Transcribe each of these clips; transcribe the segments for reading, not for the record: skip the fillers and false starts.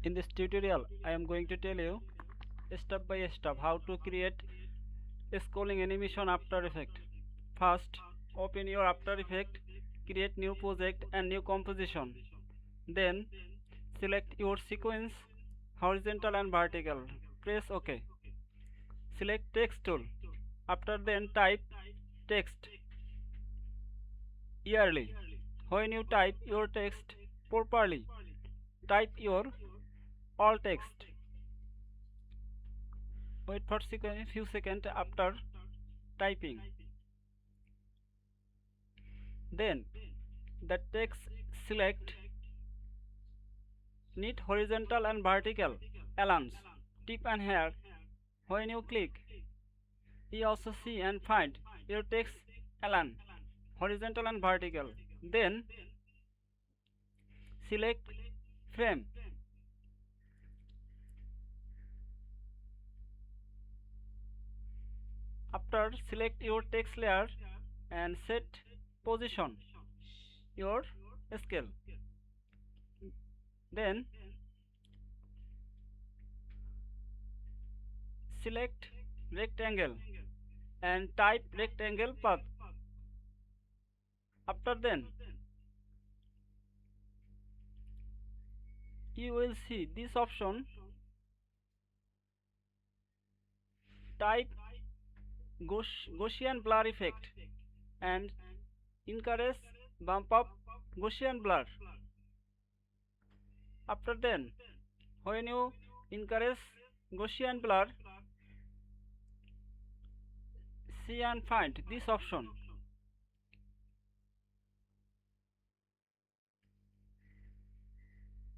In this tutorial, I am going to tell you step by step how to create a scrolling animation After Effects. First, open your After Effects, create new project and new composition. Then, select your sequence, horizontal and vertical. Press OK. Select text tool. After then type text yearly. When you type your text properly, type your all text. Wait for a few seconds after typing. Then the text select need horizontal and vertical aligns. Tip and here when you click you also see and find your text align horizontal and vertical. Then select frame. After select your text layer and set position your scale. Then select rectangle and type rectangle path. After then you will see this option, type Gaussian blur effect and encourage bump up Gaussian blur. After then when you encourage Gaussian blur, see and find this option,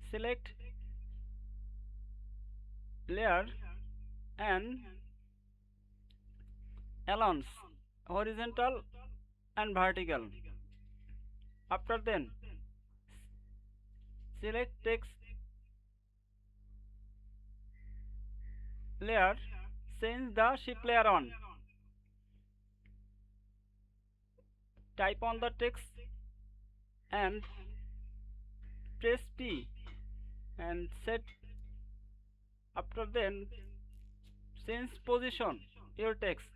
select layer and aligns horizontal and vertical. After then select text layer, change the shift layer on, type on the text and press P and set. After then change position your text.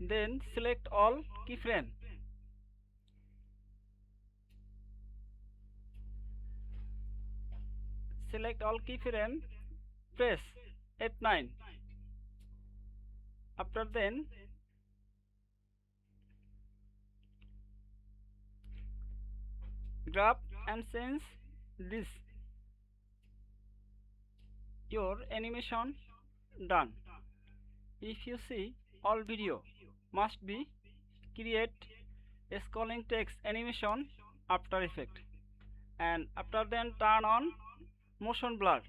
Then select all keyframe. Select all keyframe, press F9. After then grab and change this. Your animation done. If you see all video must be create a scrolling text animation After Effects and after then turn on motion blur.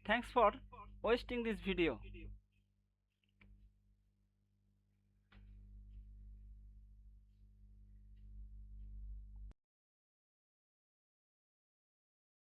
Thanks for watching this video.